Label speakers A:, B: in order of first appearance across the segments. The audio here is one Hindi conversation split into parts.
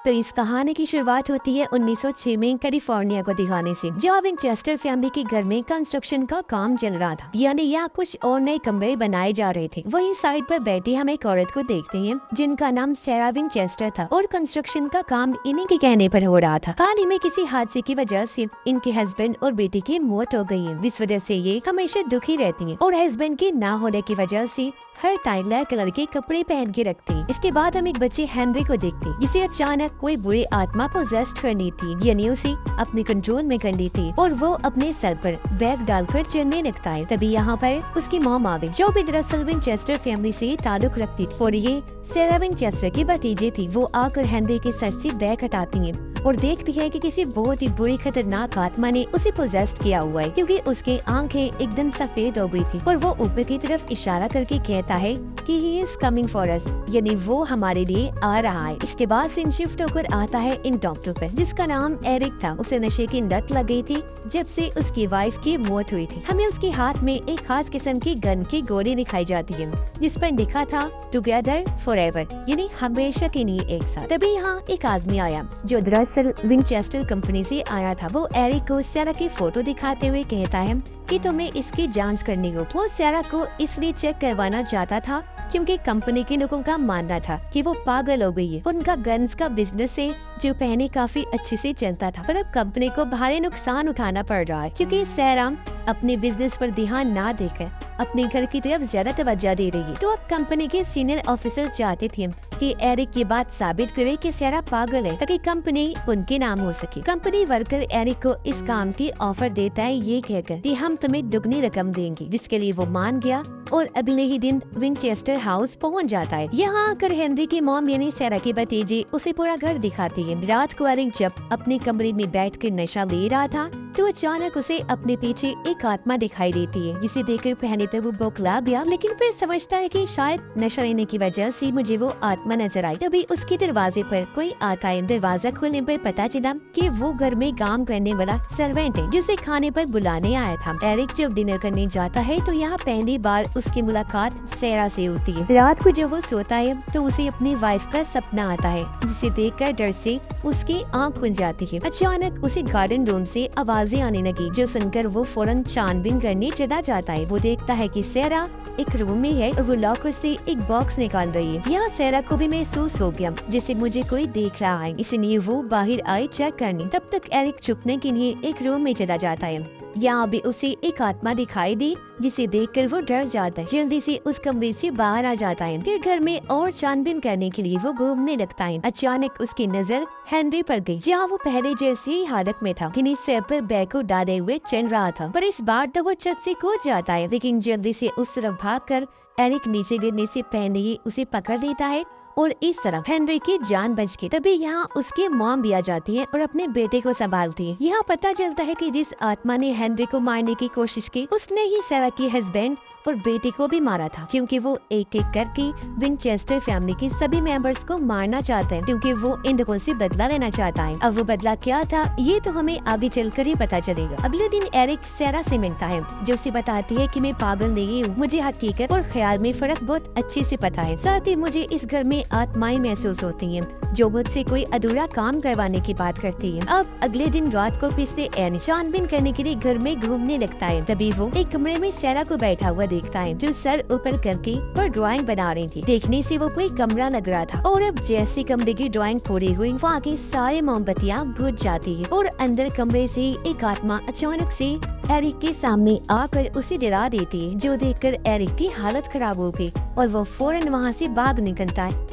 A: तो इस कहानी की शुरुआत होती है 1906 में कैलिफोर्निया को दिखाने से, जहाँ विंचेस्टर फैमिली के घर में कंस्ट्रक्शन का काम चल रहा था। यानी यहाँ कुछ और नए कमरे बनाए जा रहे थे। वहीं साइड पर बैठी हम एक औरत को देखते हैं जिनका नाम सैरा विंचेस्टर था और कंस्ट्रक्शन का काम इन्हीं के कहने पर हो रहा था। हाल ही में किसी हादसे की वजह से इनके हस्बैंड और बेटी की मौत हो गई है। इस वजह से ये हमेशा दुखी रहती है और हस्बैंड के ना होने की वजह से हर टाइम लाल कलर के कपड़े पहन के रखती है। इसके बाद हम एक बच्चे हेनरी को देखते हैं जिसे अचानक कोई बुरी आत्मा पोजेस्ट करनी थी, यानी उसे अपने कंट्रोल में करनी थी और वो अपने सर पर बैग डालकर चलने लगता है। तभी यहाँ पर उसकी मॉम आ गई, जो भी दरअसल विंचेस्टर फैमिली से ताल्लुक रखती थी और ये सैरा विंचेस्टर की भतीजे थी। वो आकर हेनरी के सर से बैग हटाती है और देखती है कि किसी बहुत ही बुरी खतरनाक आत्मा ने उसे पोजेस्ट किया हुआ है, क्योंकि उसकी आंखें एकदम सफेद हो गई थी और वो ऊपर की तरफ इशारा करके कहता है कि he is coming for us, यानी वो हमारे लिए आ रहा है। इसके बाद सीन शिफ्ट होकर आता है इन डॉक्टर पे, जिसका नाम एरिक था। उसे नशे की लत लग गई थी जब से उसकी वाइफ की मौत हुई थी। हमें उसके हाथ में एक खास किस्म की गन की गोली दिखाई जाती है जिस पर लिखा था टुगेदर फॉरएवर, यानी हमेशा के लिए एक साथ। तभी यहाँ एक आदमी आया जो दरअसल विंचेस्टर कंपनी से आया था। वो एरिक को सैरा की फोटो दिखाते हुए कहता है कि तुम्हें इसकी जांच करनी हो। वो सैरा को इसलिए चेक करवाना चाहता था क्योंकि कंपनी के लोगों का मानना था कि वो पागल हो गई है। उनका गन्स का बिजनेस है जो पहले काफी अच्छे से चलता था, पर अब कंपनी को भारी नुकसान उठाना पड़ रहा है क्योंकि सैरा अपने बिजनेस पर ध्यान ना देकर अपने घर की तरफ ज्यादा तवज्जो दे रही है। तो अब कंपनी के सीनियर ऑफिसर चाहते थे कि एरिक ये बात साबित करे कि सैरा पागल है ताकि कंपनी उनके नाम हो सके। कंपनी वर्कर एरिक को इस काम की ऑफर देता है ये कहकर कि हम तुम्हें दुगनी रकम देंगे, जिसके लिए वो मान गया और अगले ही दिन विंचेस्टर हाउस पहुंच जाता है। यहाँ आकर हेनरी की मॉम यानी सैरा के भतीजे उसे पूरा घर दिखाती है। रात को एरिक जब अपने कमरे में बैठकर नशा ले रहा था तो अचानक उसे अपने पीछे एक आत्मा दिखाई देती है, जिसे देखकर पहले तो वो बौखला गया, लेकिन फिर समझता है कि शायद नशा लेने की वजह से मुझे वो आत्मा नजर आई। तभी उसके दरवाजे पर कोई आता है। दरवाजा खोलने पर पता चला कि वो घर में काम करने वाला सर्वेंट है जिसे खाने पर बुलाने आया था। एरिक जब डिनर करने जाता है तो यहाँ पहली बार उसकी मुलाकात सैरा से होती है। रात को जब वो सोता है तो उसे अपनी वाइफ का सपना आता है, जिसे देखकर डर से उसकी आँख खुल जाती है। अचानक उसे गार्डन रूम से आवाजें आने लगी, जो सुनकर वो फौरन छानबीन करने चला जाता है। वो देखता है कि सैरा एक रूम में है और वो लॉकर से एक बॉक्स निकाल रही है। यहाँ सैरा को भी महसूस हो गया जैसे मुझे कोई देख रहा है, इसलिए वो बाहर आई चेक करने। तब तक एरिक छुपने के लिए एक रूम में चला जाता है। यहाँ भी उसे एक आत्मा दिखाई दी जिसे देखकर वो डर जाता है। जल्दी से उस कमरे से बाहर आ जाता है। फिर घर में और छानबीन करने के लिए वो घूमने लगता है। अचानक उसकी नजर हेनरी पर गई, जहाँ वो पहले जैसी ही हालत में था, लेकिन सर पर बैग को डाले हुए चल रहा था। पर इस बार तो वो छत से कूद जाता है, लेकिन जल्दी से उस तरफ भागकर एरिक नीचे गिरने से पहले ही उसे पकड़ लेता है और इस तरह हेनरी की जान बच गई। तभी यहाँ उसकी मॉम भी आ जाती है और अपने बेटे को संभालती है। यहाँ पता चलता है कि जिस आत्मा ने हेनरी को मारने की कोशिश की उसने ही सैरा के हस्बैंड और बेटे को भी मारा था, क्योंकि वो एक एक करके विंचेस्टर फैमिली के सभी मेंबर्स को मारना चाहता है, क्योंकि वो इन लोगों से बदला लेना चाहता है। अब वो बदला क्या था ये तो हमें आगे चलकर ही पता चलेगा। अगले दिन एरिक सैरा से मिलता है, जो उसे बताती है कि मैं पागल नहीं हूँ, मुझे हकीकत और ख्याल में फर्क बहुत अच्छे से पता है। साथ ही मुझे इस घर में आत्माएं महसूस होती हैं जो मुझसे कोई अधूरा काम करवाने की बात करती है। अब अगले दिन रात को फिर से एरिक छानबीन करने के लिए घर में घूमने लगता है। तभी वो एक कमरे में सैरा को बैठा हुआ देखता है, जो सर ऊपर करके और ड्राइंग बना रही थी। देखने से वो कोई कमरा लग रहा था और अब जैसे कमरे की ड्राइंग पूरी हुई वहाँ की सारी मोमबत्तियाँ बुझ जाती है और अंदर कमरे से एक आत्मा अचानक से एरिक के सामने आकर उसे डरा देती है, जो देखकर एरिक की हालत खराब हो गई और वो फौरन वहाँ से भाग निकलता है।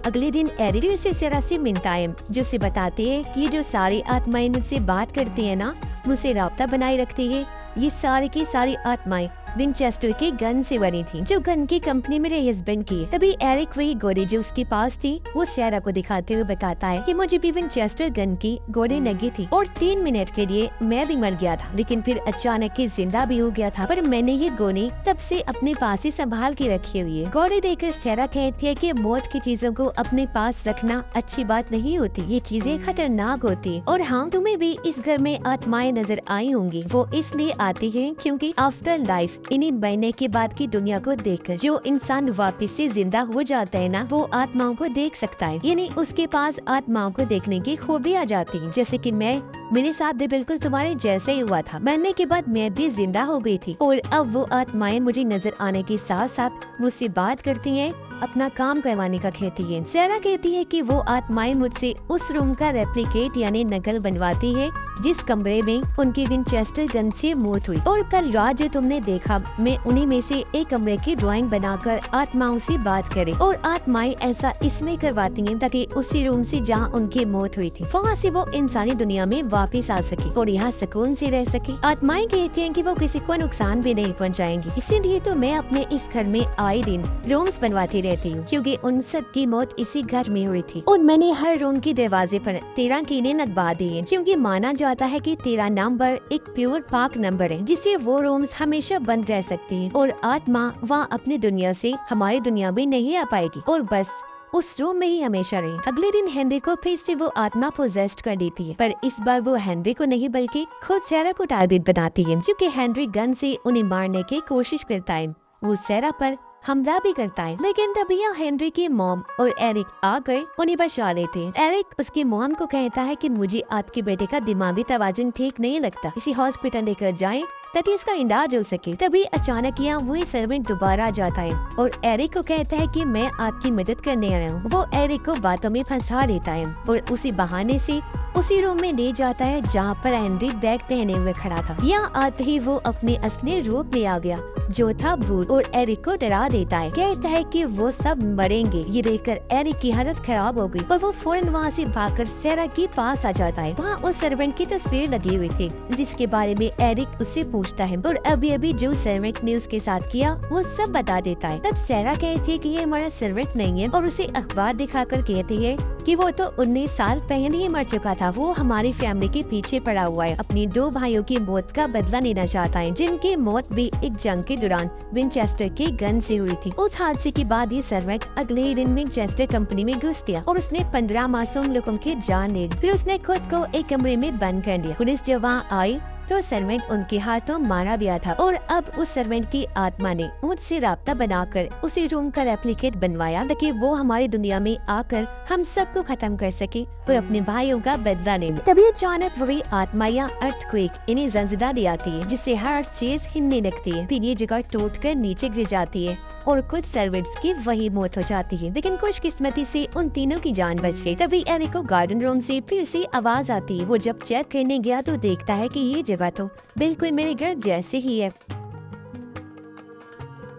A: अगले दिन एरिक से सैरा से मिलता है, जो उसे बताते हैं कि जो सारी आत्माएं मुझसे बात करती है ना, मुझसे राब्ता बनाए रखती है, ये सारी की सारी आत्माएं विंचेस्टर के गन से बनी थी, जो गन की कंपनी मेरे हस्बैंड की है। तभी एरिक वही गोली जो उसके पास थी वो सैरा को दिखाते हुए बताता है कि मुझे भी विंचेस्टर गन की गोली लगी थी और 3 मिनट के लिए मैं भी मर गया था, लेकिन फिर अचानक ही जिंदा भी हो गया था, पर मैंने ये गोली तब से अपने पास ही संभाल के रखी हुई है। गोली देखकर सैरा कहती है कि मौत की चीजों को अपने पास रखना अच्छी बात नहीं होती, ये चीजें खतरनाक होती। और हाँ, तुम्हें भी इस घर में आत्माएं नजर आई होंगी, वो इसलिए आती है क्योंकि आफ्टर लाइफ इन्हीं मरने के बाद की दुनिया को देखकर जो इंसान वापस से जिंदा हो जाता है ना, वो आत्माओं को देख सकता है। यानी उसके पास आत्माओं को देखने की खूबी आ जाती है। जैसे कि मेरे साथ भी बिल्कुल तुम्हारे जैसे ही हुआ था। मरने के बाद मैं भी जिंदा हो गई थी और अब वो आत्माएं मुझे नजर आने के साथ साथ मुझसे बात करती हैं, अपना काम करवाने का कहती है। सारा कहती है कि वो आत्माएं मुझसे उस रूम का रेप्लिकेट यानी नकल बनवाती है जिस कमरे में उनकी विंचेस्टर गन से मौत हुई। और कल रात जो तुमने देखा, मैं उन्हीं में से एक कमरे की ड्राइंग बनाकर आत्माओं से बात करे और आत्माएं ऐसा इसमें करवाती हैं ताकि उसी रूम से जहां उनकी मौत हुई थी वहां से वो इंसानी दुनिया में वापस आ सके और यहाँ सुकून से रह सके। आत्माएं कहती हैं कि वो किसी को नुकसान भी नहीं पहुँचाएंगी, इसीलिए तो मैं अपने इस घर में आए दिन रूम्स बनवाती रहती हूँ, क्योंकि उन सब की मौत इसी घर में हुई थी। और मैंने हर रूम के दरवाजे पर 13 कीले लगवा दिए, क्योंकि माना जाता है कि 13 नंबर एक प्योर पाक नंबर है, जिससे वो रूम्स हमेशा बंद रह सकते हैं और आत्मा वहाँ अपनी दुनिया से हमारी दुनिया में नहीं आ पाएगी और बस उस रूम में ही हमेशा रही। अगले दिन हेनरी को फिर से वो आत्मा पोजेस्ट कर देती है, पर इस बार वो हेनरी को नहीं बल्कि खुद सारा को टारगेट बनाती है, क्योंकि हेनरी गन से उन्हें मारने की कोशिश करता है। वो सारा पर हमला भी करता है, लेकिन तभी यहाँ हेनरी की मॉम और एरिक आकर उन्हें बचा लेते हैं। एरिक उसकी मॉम को कहता है कि मुझे आपके बेटे का दिमागी तवाज़ुन ठीक नहीं लगता, इसे हॉस्पिटल लेकर जाएं ताकि इसका इलाज हो सके। तभी अचानक यहाँ वही सर्वेंट दोबारा आ जाता है और एरिक को कहता है कि मैं आपकी मदद करने आया हूँ। वो एरिक को बातों में फंसा लेता है और उसी बहाने से उसी रूम में ले जाता है जहाँ पर हेनरी बैग पहने हुए खड़ा था। यहाँ आते ही वो अपने असली रूप में आ गया जो था भूत और एरिक को डरा देता है, कहता है कि वो सब मरेंगे। ये देखकर एरिक की हालत खराब हो गई और वो फौरन वहाँ से भागकर सारा के पास आ जाता है। वहाँ उस सर्वेंट की तस्वीर लगी हुई थी जिसके बारे में एरिक उससे पूछता है और अभी अभी जो सर्वेंट ने उसके साथ किया वो सब बता देता है। तब सारा कहती है कि ये हमारा सर्वेंट नहीं है और उसे अखबार दिखाकर कहती है कि वो तो 19 साल पहले ही मर चुका था, वो हमारी फैमिली के पीछे पड़ा हुआ है, अपनी 2 भाइयों की मौत का बदला लेना चाहता है जिनकी मौत भी एक जंग के दौरान विंचेस्टर की गन से हुई थी। उस हादसे के बाद ये सर्वेंट अगले ही दिन विंचेस्टर कंपनी में घुस गया और उसने 15 मासूम लोगों की जान ले ली। फिर उसने खुद को एक कमरे में बंद कर लिया। पुलिस जब वहाँ आई तो सर्वेंट उनके हाथों मारा गया था और अब उस सर्वेंट की आत्मा ने मुझसे राब्ता बनाकर उसी रूम का रेप्लिकेट बनवाया ताकि वो हमारी दुनिया में आकर हम सबको खत्म कर सके और अपने भाइयों का बदला ले। तभी अचानक वही आत्मा या अर्थक्वेक इन्हें जंजीदा ले आती है जिससे हर चीज हिलने लगती है। फिर ये जगह टूटकर नीचे गिर जाती है और कुछ सर्वेंट्स की वही मौत हो जाती है, लेकिन खुशकिस्मती से उन तीनों की जान बच गई। तभी एरिक को गार्डन रूम से फिर से आवाज आती है। वो जब चेक करने गया तो देखता है कि ये जगह तो बिल्कुल मेरे घर जैसे ही है।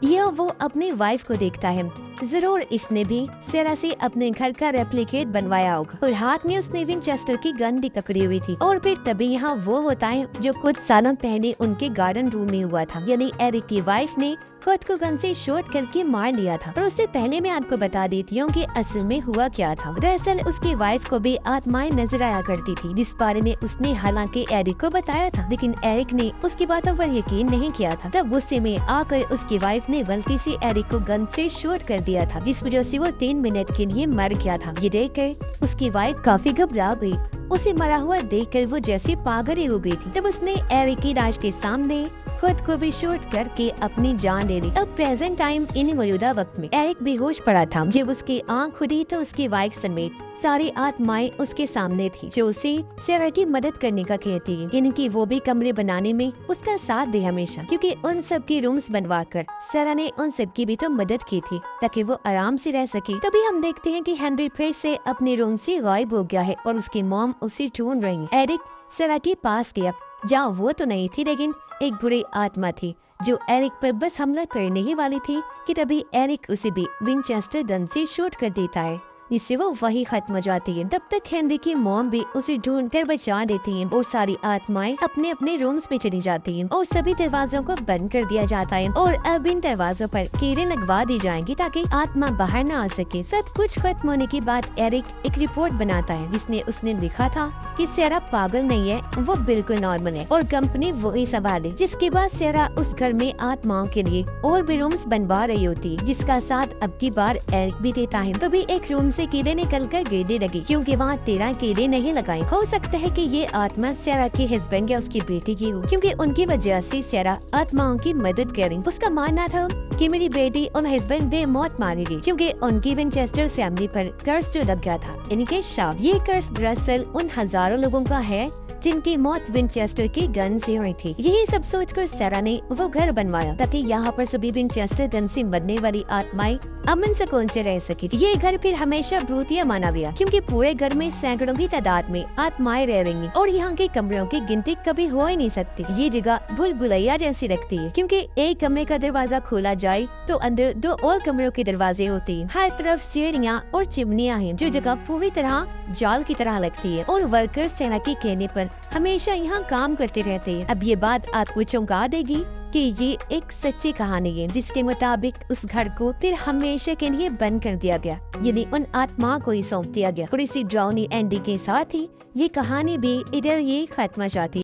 A: यह वो अपनी वाइफ को देखता है, जरूर इसने भी सारा से अपने घर का रेप्लिकेट बनवाया होगा और हाथ में उसने विंचेस्टर की गन भी पकड़ी हुई थी। और फिर तभी यहाँ वो होता है जो कुछ सालों पहले उनके गार्डन रूम में हुआ था, यानी एरिक की वाइफ ने खुद को गन से शॉट करके मार लिया था। और उससे पहले मैं आपको बता देती हूँ कि असल में हुआ क्या था। दरअसल उसकी वाइफ को भी आत्माएं नजर आया करती थी जिस बारे में उसने हालांकि एरिक को बताया था, लेकिन एरिक ने उसकी बातों पर यकीन नहीं किया था। तब गुस्से में आकर उसकी वाइफ ने गलती से एरिक को गन से शॉट कर दिया था, जिस वजह से वो 3 मिनट के लिए मर गया था। ये देखकर उसकी वाइफ काफी घबरा गई। उसे मरा हुआ देखकर वो जैसे पागल हो गई थी। तब उसने एरिक की लाश के सामने खुद को भी शूट करके अपनी जान ले ली। अब प्रेजेंट टाइम इन मौजूदा वक्त में एरिक बेहोश पड़ा था। जब उसकी आंख खुली तो उसकी वाइफ समेत सारी आत्माएं उसके सामने थी जो उसे सारा की मदद करने का कहती है, इनकी वो भी कमरे बनाने में उसका साथ दे हमेशा, क्योंकि उन सब की रूम्स बनवाकर सारा ने उन सब की भी तो मदद की थी ताकि वो आराम से रह सके। तभी हम देखते हैं कि हेनरी फिर से अपने रूम से गायब हो गया है और उसकी मॉम उसे ढूंढ रही है। एरिक सारा के पास गया जहाँ वो तो नहीं थी, लेकिन एक बुरी आत्मा थी जो एरिक पर बस हमला करने ही वाली थी कि तभी एरिक उसे भी विंचेस्टर गन से शूट कर देता है, जिससे वो वही खत्म हो जाती है। तब तक हेनरी की मॉम भी उसे ढूंढकर बचा देती हैं और सारी आत्माएं अपने अपने रूम्स में चली जाती हैं और सभी दरवाजों को बंद कर दिया जाता है और अब इन दरवाजों पर कीड़े लगवा दी जाएंगी ताकि आत्मा बाहर न आ सके। सब कुछ खत्म होने के बाद एरिक एक रिपोर्ट बनाता है जिसने उसने लिखा था कि सारा पागल नहीं है, वो बिल्कुल नॉर्मल है और कंपनी वही संभाले। जिसके बाद सारा उस घर में आत्माओं के लिए और भी रूम्स बनवा रही होती है, जिसका साथ अब की बार एरिक भी देता है। तभी एक रूम से कीड़े निकल कर गिरने लगी क्योंकि वहाँ 13 कीड़े नहीं लगाए। हो सकता है कि ये आत्मा सैरा के हस्बैंड या उसकी बेटी की हो, क्योंकि उनकी वजह से सैरा आत्माओं की मदद करें। उसका मानना था कि मेरी बेटी और हस्बैंड वे मौत मारेगी क्योंकि उनकी विंचेस्टर फैमिली पर कर्ज जो लग गया था, इनके शाप। ये कर्ज दरअसल उन हजारों लोगों का है जिनकी मौत विंचेस्टर की गन से हुई थी। यही सब सोचकर सैरा ने वो घर बनवाया ताकि यहाँ पर सभी विंचेस्टर गन से मरने वाली आत्माएं अमन सुकून से रह सकी। ये घर फिर हमेशा भूतिया माना गया क्योंकि पूरे घर में सैकड़ों की तादाद में आत्माएं रह रही और यहाँ के कमरों की गिनती कभी हो ही नहीं सकती। ये जगह भूल भुलैया जैसी लगती है क्योंकि एक कमरे का दरवाजा खोला जाए तो अंदर 2 और कमरों के दरवाजे होते हैं। हर तरफ सीढ़ियाँ और चिमनियाँ हैं जो जगह पूरी तरह जाल की तरह लगती है और वर्कर्स सेना के कहने पर हमेशा यहाँ काम करते रहते हैं। अब ये बात आपको चौंका देगी कि ये एक सच्ची कहानी है जिसके मुताबिक उस घर को फिर हमेशा के लिए बंद कर दिया गया, यानी उन आत्माओं को ही सौंप दिया गया। और इसी ड्राउनी एंडिंग के साथ ही ये कहानी भी इधर ही खत्म हो जाती।